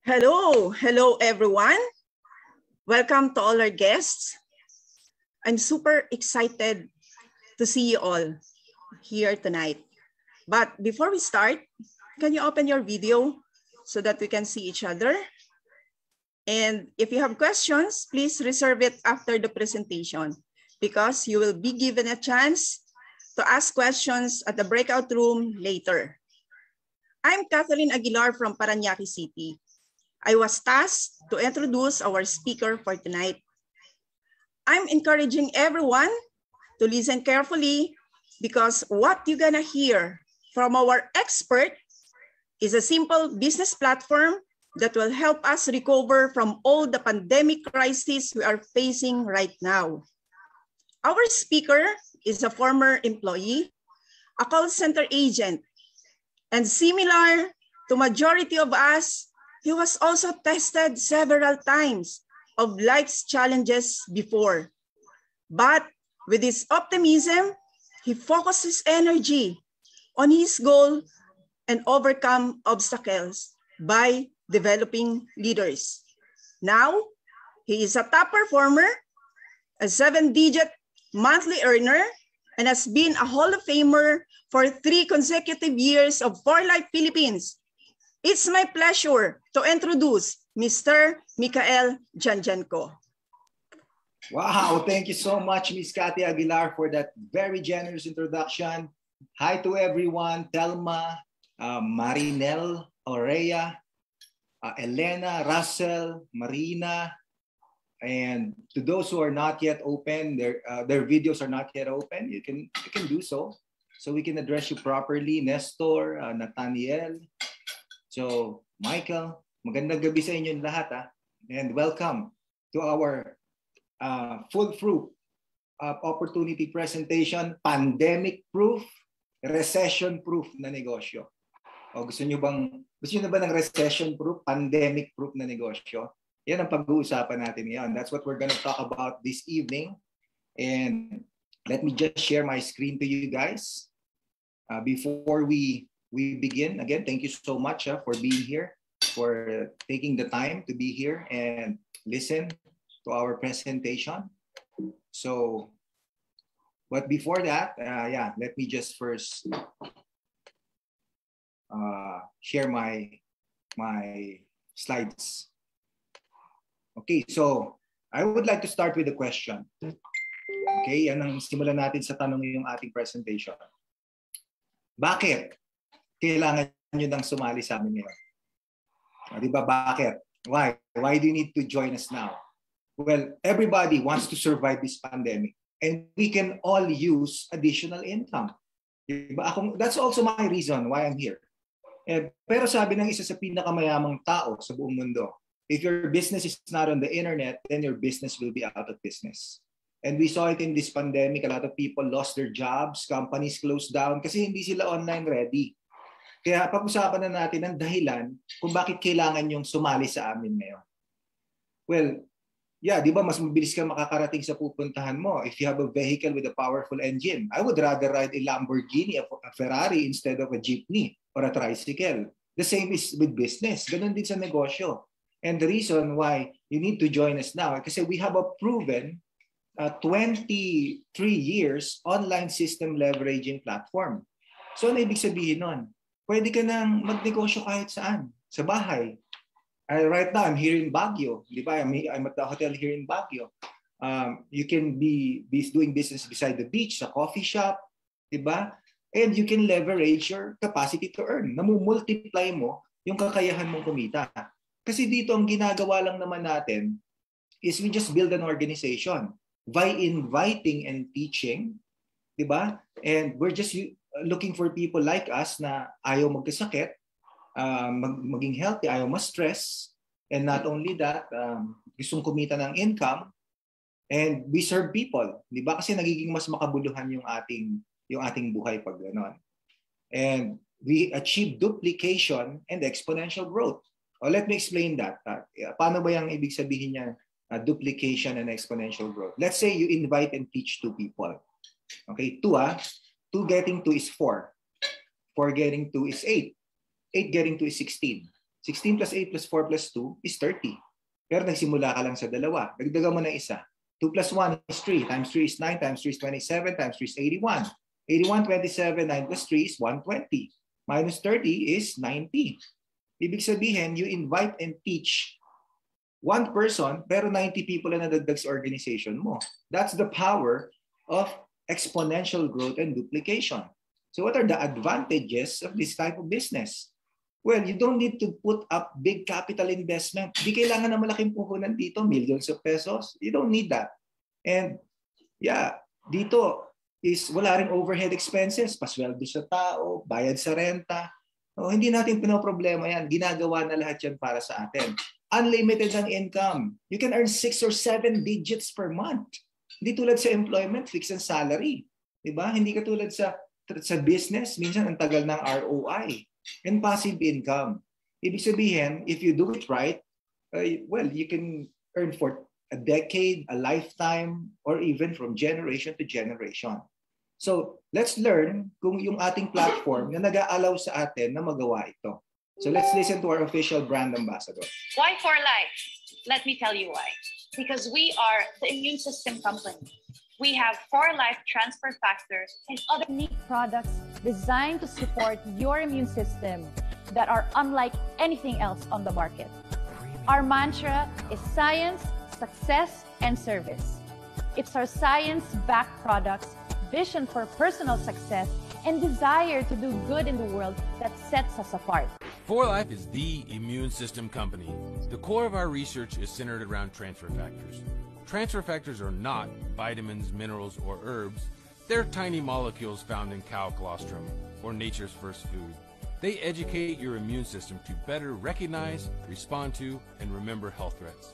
Hello everyone. Welcome to all our guests. I'm super excited to see you all here tonight. But before we start, can you open your video so that we can see each other? And if you have questions, please reserve it after the presentation because you will be given a chance to ask questions at the breakout room later. I'm Catherine Aguilar from Parañaque City. I was tasked to introduce our speaker for tonight. I'm encouraging everyone to listen carefully because what you're gonna hear from our expert is a simple business platform that will help us recover from all the pandemic crises we are facing right now. Our speaker is a former employee, a call center agent, and similar to majority of us, he was also tested several times of life's challenges before. But with his optimism, he focused his energy on his goal and overcome obstacles by developing leaders. Now, he is a top performer, a 7-digit monthly earner, and has been a Hall of Famer for 3 consecutive years of 4Life Philippines. It's my pleasure to introduce Mr. Michael Janjanco. Wow, thank you so much, Ms. Cathy Aguilar, for that very generous introduction. Hi to everyone, Telma, Marinel, Aurea, Elena, Russell, Marina, and to those who are not yet open, their videos are not yet open, you can do so we can address you properly. Nestor, Nathaniel, so Michael, magandang gabi sa inyong lahat, and welcome to our full fruit opportunity presentation, pandemic proof, recession proof na negosyo. O gusto niyo ba ng recession proof, pandemic proof na negosyo? Yan ang pag-uusapan natin ngayon. That's what we're going to talk about this evening. And let me just share my screen to you guys before we begin. Again, thank you so much for being here, for taking the time to be here and listen to our presentation. So, but before that, let me just first share my slides. Okay, so I would like to start with a question. Okay, yan ang simulan natin sa tanong yung ating presentation. Bakit kailangan nyo nang sumali sa amin ngayon? Di ba, bakit? Why? Why do you need to join us now? Well, everybody wants to survive this pandemic and we can all use additional income. Diba? That's also my reason why I'm here. Pero sabi ng isa sa pinakamayamang tao sa buong mundo, if your business is not on the internet, then your business will be out of business. And we saw it in this pandemic. A lot of people lost their jobs, companies closed down kasi hindi sila online ready. Kaya pag-usapan na natin ang dahilan kung bakit kailangan yung sumali sa amin ngayon. Well, yeah, di ba mas mabilis ka makakarating sa pupuntahan mo if you have a vehicle with a powerful engine. I would rather ride a Lamborghini, a Ferrari instead of a jeepney or a tricycle. The same is with business. Ganun din sa negosyo. And the reason why you need to join us now kasi we have a proven 23 years online system leveraging platform. So ano ibig sabihin nun? Pwede ka nang magnegosyo kahit saan, sa bahay. Right now, I'm here in Baguio. Di ba? I'm at the hotel here in Baguio. You can be doing business beside the beach, sa coffee shop. Di ba? And you can leverage your capacity to earn. Namumultiply mo yung kakayahan mong kumita. Kasi dito, ang ginagawa lang naman natin is we just build an organization by inviting and teaching. Di ba? And we're just looking for people like us na ayaw magkasakit, maging healthy, ayaw ma-stress, and not only that, gustong kumita ng income, and we serve people, di ba? Kasi nagiging mas makabuluhan yung ating buhay pag gano'n. And we achieve duplication and exponential growth. Let me explain that. Paano ba yung ibig sabihin niya, duplication and exponential growth? Let's say you invite and teach 2 people. Okay, 2 getting 2 is 4. 4 getting 2 is 8. 8 getting 2 is 16. 16 plus 8 plus 4 plus 2 is 30. Pero nagsimula ka lang sa dalawa. Dagdagan mo ng isa. 2 plus 1 is 3. Times 3 is 9. Times 3 is 27. Times 3 is 81. 81, 27, 9 plus 3 is 120. Minus 30 is 90. Ibig sabihin, you invite and teach one person, pero 90 people na nadagdag sa organization mo. That's the power of exponential growth and duplication. So what are the advantages of this type of business? Well, you don't need to put up big capital investment. Di kailangan na malaking puhunan dito, millions of pesos. You don't need that. And yeah, dito is wala ring overhead expenses, pasweldo sa tao, bayad sa renta. No, hindi natin pinoproblema yan. Ginagawa na lahat yan para sa atin. Unlimited ang income. You can earn 6 or 7 digits per month. Hindi tulad sa employment, fixed ang salary. Diba? Hindi katulad sa business, minsan ang tagal ng ROI. And passive income. Ibig sabihin, if you do it right, well, you can earn for a decade, a lifetime, or even from generation to generation. So let's learn kung yung ating platform na nag-aalaw sa atin na magawa ito. So let's listen to our official brand ambassador. Why 4Life? Let me tell you why. Because we are the immune system company. We have 4Life transfer factors and other unique products designed to support your immune system that are unlike anything else on the market. Our mantra is science, success, and service. It's our science-backed products, vision for personal success, and desire to do good in the world that sets us apart. 4Life is the immune system company. The core of our research is centered around transfer factors. Transfer factors are not vitamins, minerals, or herbs. They're tiny molecules found in cow colostrum, or nature's first food. They educate your immune system to better recognize, respond to, and remember health threats.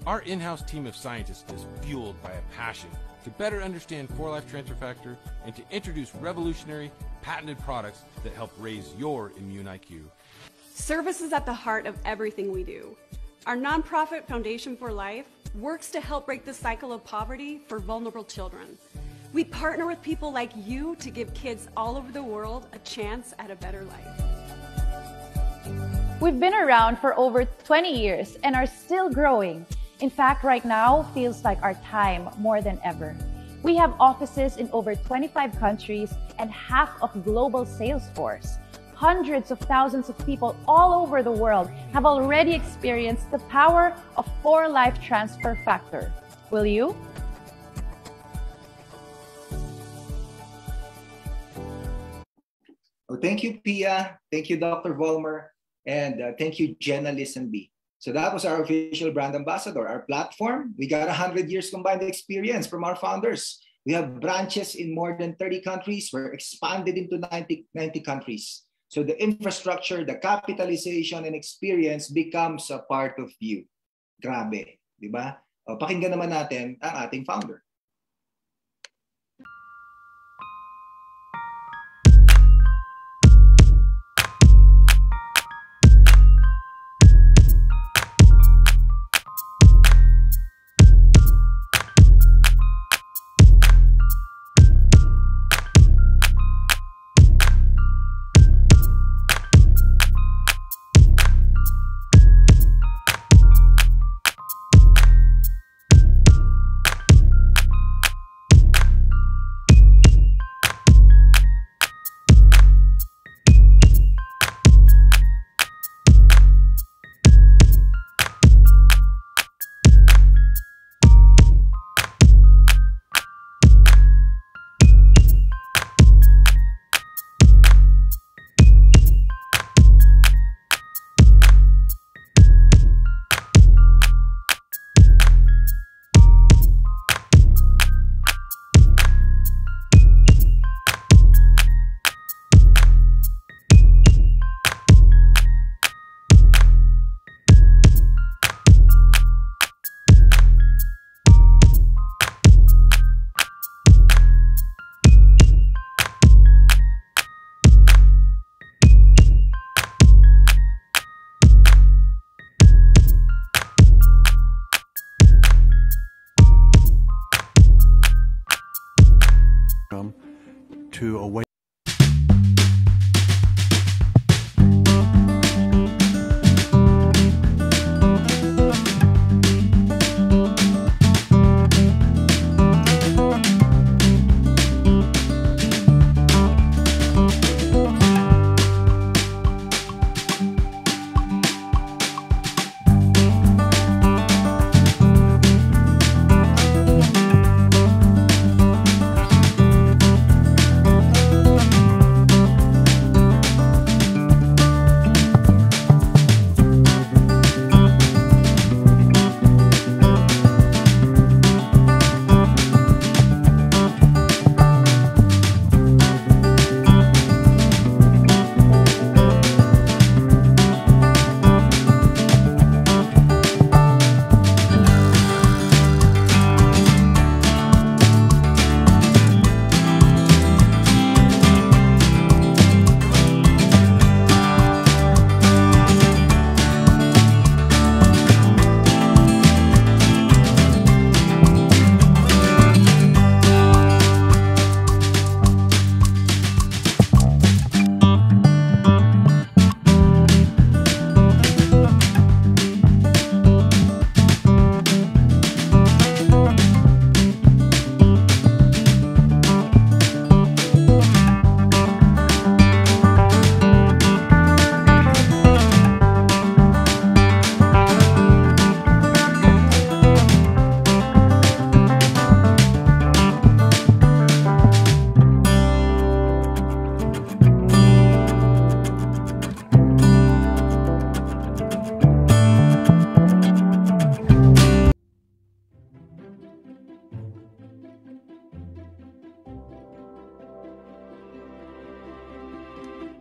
Our in-house team of scientists is fueled by a passion to better understand 4Life Transfer Factor and to introduce revolutionary, patented products that help raise your immune IQ. Service is at the heart of everything we do. Our nonprofit Foundation for Life works to help break the cycle of poverty for vulnerable children. We partner with people like you to give kids all over the world a chance at a better life. We've been around for over 20 years and are still growing. In fact, right now feels like our time more than ever. We have offices in over 25 countries and half of global sales force. Hundreds of thousands of people all over the world have already experienced the power of 4Life Transfer Factor. Will you? Oh, thank you, Pia. Thank you, Dr. Vollmer. And thank you, Jenna Lisenby. So that was our official brand ambassador. Our platform, we got 100 years combined experience from our founders. We have branches in more than 30 countries. We're expanded into 90 countries. So the infrastructure, the capitalization, and experience becomes a part of you. Grabe, di ba? O, pakinggan naman natin ang ating founder.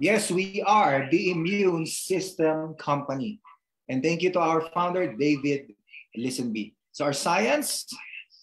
Yes, we are the Immune System Company. And thank you to our founder, David Lisenby. So our science,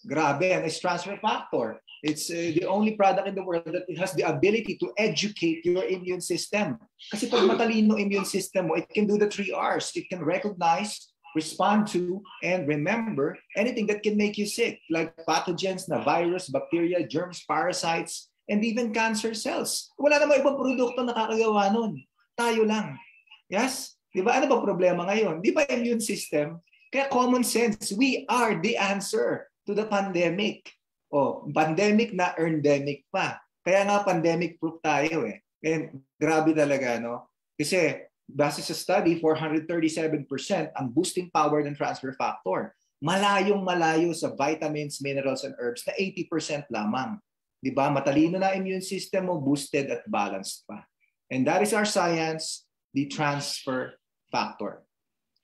grabe, and it's transfer factor. It's the only product in the world that has the ability to educate your immune system. Kasi pag matalino immune system mo, it can do the 3 R's. It can recognize, respond to, and remember anything that can make you sick, like pathogens na virus, bacteria, germs, parasites, and even cancer cells. Wala namang ibang produkto na nakakagawa nun. Tayo lang. Yes? Di ba? Ano ba problema ngayon? Di ba immune system? Kaya common sense, we are the answer to the pandemic. O, pandemic na endemic pa. Kaya nga pandemic-proof tayo eh. And grabe talaga, no? Kasi base sa study, 437% ang boosting power ng transfer factor. Malayong-malayo sa vitamins, minerals, and herbs na 80% lamang. Diba? Matalino na immune system mo, boosted at balanced pa. And that is our science, the transfer factor.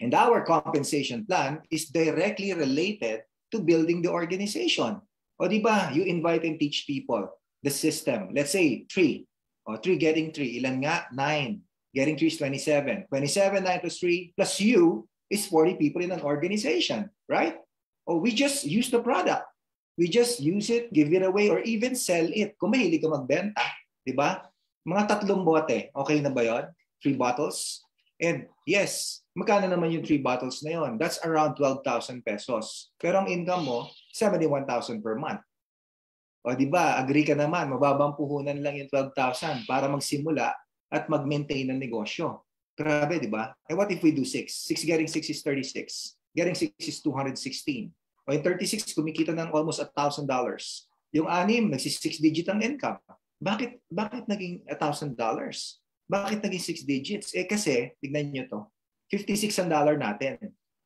And our compensation plan is directly related to building the organization. O diba, you invite and teach people the system. Let's say 3. O 3 getting 3. Ilan nga? 9. Getting 3 is 27. 27, 9 plus 3 plus you is 40 people in an organization, right? Or we just use the product. We just use it, give it away, or even sell it. Kung mahilig ka magbenta, di ba? Mga 3 bote, okay na ba yun? 3 bottles? And yes, magkano naman yung 3 bottles na yun? That's around 12,000 pesos. Pero ang income mo, 71,000 per month. O di ba, agree ka naman, mababang puhunan lang yung 12,000 para magsimula at mag-maintain ng negosyo. Grabe, di ba? And what if we do 6? 6 getting 6 is 36. Getting 6 is 216. O in 36, kumikita ng almost $1,000. Yung 6, nagsi-6 digit ang income. Bakit naging $1,000? Bakit naging 6 digits? Eh kasi, tignan nyo to, 56 ang dollar natin.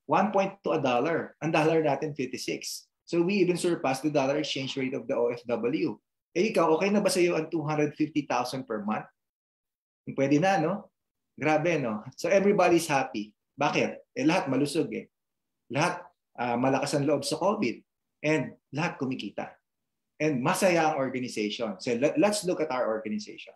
1 to a dollar. Ang dollar natin, 56. So we even surpassed the dollar exchange rate of the OFW. Eh ikaw, okay na ba sa iyo ang 250,000 per month? Pwede na, no? Grabe, no? So everybody's happy. Bakit? Eh lahat malusog eh. Lahat malakas ang loob sa COVID. And lahat kumikita. And masaya ang organization. So let's look at our organization.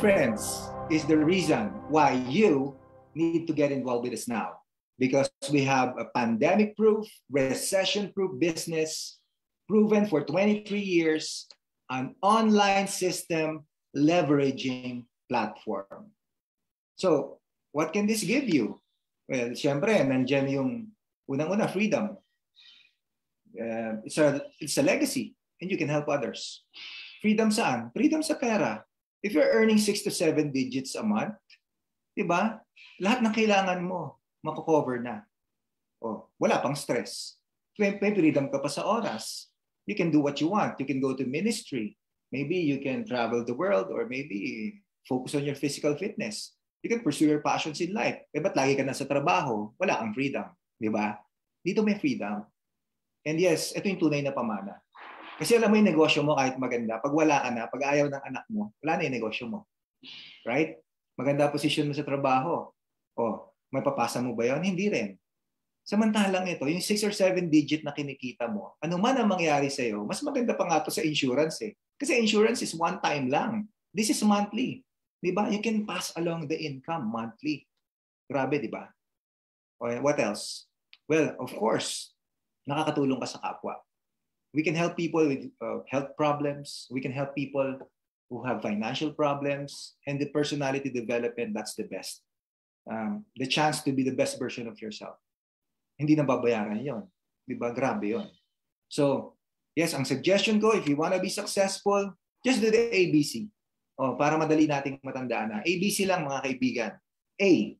difference is the reason why you need to get involved with us now. Because we have a pandemic-proof, recession-proof business, proven for 23 years, an online system leveraging platform. So, what can this give you? Well, syempre, nandiyan yung unang-una, freedom. It's a legacy, and you can help others. Freedom saan? Freedom sa pera. If you're earning 6 to 7 digits a month, di ba? Lahat ng kailangan mo, mako-cover na. Oh, wala pang stress. May freedom ka pa sa oras. You can do what you want. You can go to ministry. Maybe you can travel the world or maybe focus on your physical fitness. You can pursue your passions in life. Eh, ba't lagi ka na sa trabaho? Wala kang freedom. Di ba? Dito may freedom. And yes, ito yung tunay na pamana. Kasi alam mo yung negosyo mo kahit maganda. Pag wala ka na, pag ayaw ng anak mo, wala na yung negosyo mo. Right? Maganda position mo sa trabaho. Oh, may papasa mo ba yun? Hindi rin. Samantalang ito, yung 6 or 7 digit na kinikita mo, ano man ang mangyari sa'yo, mas maganda pa nga ito sa insurance eh. Kasi insurance is one time lang. This is monthly. Diba? You can pass along the income monthly. Grabe, diba? Okay, what else? Well, of course, nakakatulong ka sa kapwa. We can help people with health problems. We can help people who have financial problems. And the personality development, that's the best. The chance to be the best version of yourself. Hindi na babayaran yon. Diba? Grabe yon. So, yes, ang suggestion ko, if you want to be successful, just do the ABC. Oh, para madali nating matandaan na. ABC lang mga kaibigan. A,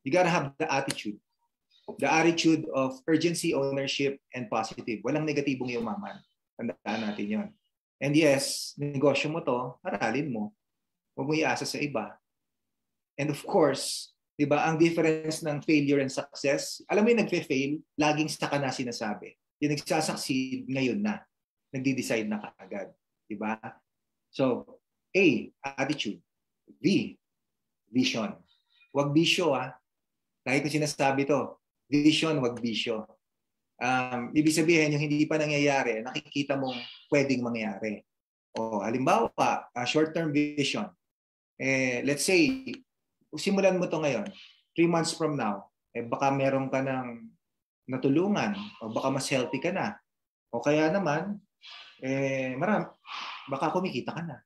you gotta have the attitude. The attitude of urgency, ownership, and positive. Walang negatibong yumaman. Tandaan natin yon. And yes, negosyo mo to, aralin mo. Huwag mo iasa sa iba. And of course, di ba, ang difference ng failure and success, alam mo yung nagfe-fail, laging saka na sinasabi. Yung nagsasucceed, ngayon na. Nagdi-decide na kaagad. Di ba? So, A, attitude. B, vision. Huwag bisyo, ha? Lagi ko sinasabi to. Vision, huwag bisyo. Ibig sabihin, yung hindi pa nangyayari, nakikita mong pwedeng mangyari. O, halimbawa, short-term vision. Let's say, simulan mo to ngayon, 3 months from now, baka meron ka ng natulungan, o baka mas healthy ka na. O kaya naman, baka kumikita ka na.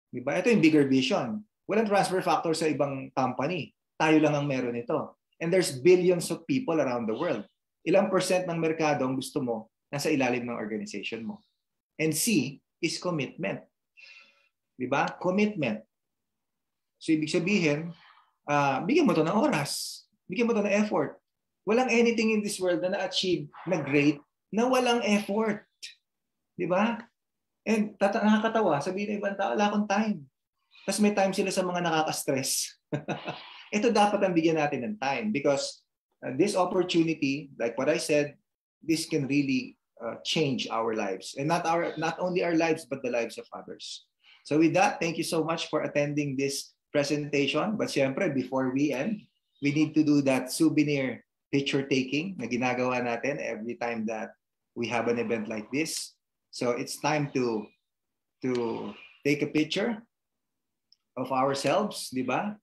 Diba? Ito yung bigger vision. Walang transfer factor sa ibang company. Tayo lang ang meron ito. And there's billions of people around the world. Ilang % ng merkado ang gusto mo nasa ilalim ng organization mo. And C is commitment. Diba? Commitment. So ibig sabihin, bigyan mo to ng oras. Bigyan mo to ng effort. Walang anything in this world na na-achieve na great na walang effort. Diba? And nakakatawa, sabihin ng ibang tao, wala akong time. Tapos may time sila sa mga nakaka-stress. Ito dapat ang bigyan natin ng time because this opportunity, like what I said, this can really change our lives. And not only our lives, but the lives of others. So with that, thank you so much for attending this presentation. But syempre, before we end, we need to do that souvenir picture taking na ginagawa natin every time that we have an event like this. So it's time to take a picture of ourselves, di ba?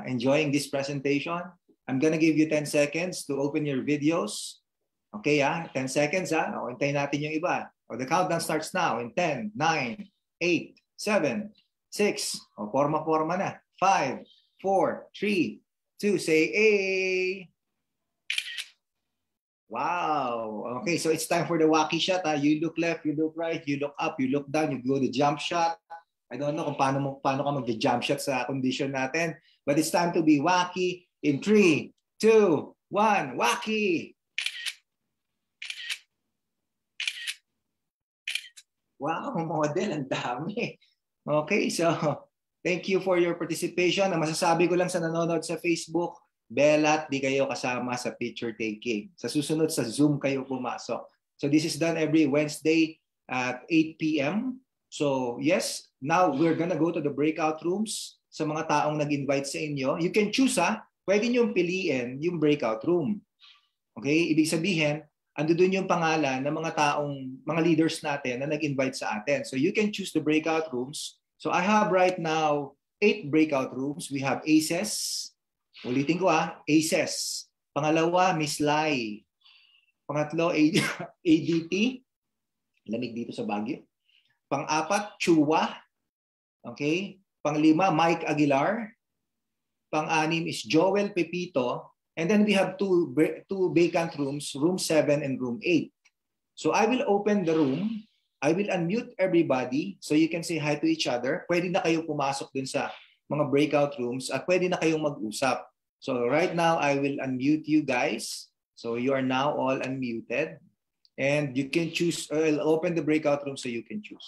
Enjoying this presentation. I'm gonna give you 10 seconds to open your videos. Okay, 10 seconds, O, hintayin natin yung iba. O, the countdown starts now in 10, 9, 8, 7, 6. O, forma na. 5, 4, 3, 2. Say, A. Wow. Okay, so it's time for the wacky shot. You look left, you look right, you look up, you look down, you go to jump shot. I don't know kung paano ka mag-jump shot sa condition natin. But it's time to be wacky in 3, 2, 1. Wacky! Wow, model. Ang dami. Okay, so thank you for your participation. Ang masasabi ko lang sa nanonood sa Facebook, Belat, di kayo kasama sa picture taking. Sa susunod sa Zoom kayo pumasok. So this is done every Wednesday at 8 p.m. So yes, now we're gonna go to the breakout rooms sa mga taong nag-invite sa inyo. You can choose, pwede nyo piliin yung breakout room. Okay, ibig sabihin, andun yung pangalan ng mga leaders natin na nag-invite sa atin. So you can choose the breakout rooms So I have right now 8 breakout rooms. We have ACES. Ulitin ko ACES. Pangalawa, Miss Lai. Pangatlo, ADT. Lamig dito sa Baguio. Pang-apat, Chua. Okay. Pang-lima, Mike Aguilar. Pang-anim is Joel Pepito. And then we have two vacant rooms, room 7 and room 8. So I will open the room. I will unmute everybody so you can say hi to each other. Pwede na kayo pumasok dun sa mga breakout rooms at pwede na kayong mag-usap. So right now, I will unmute you guys. So you are now all unmuted. And you can choose, I'll open the breakout room so you can choose.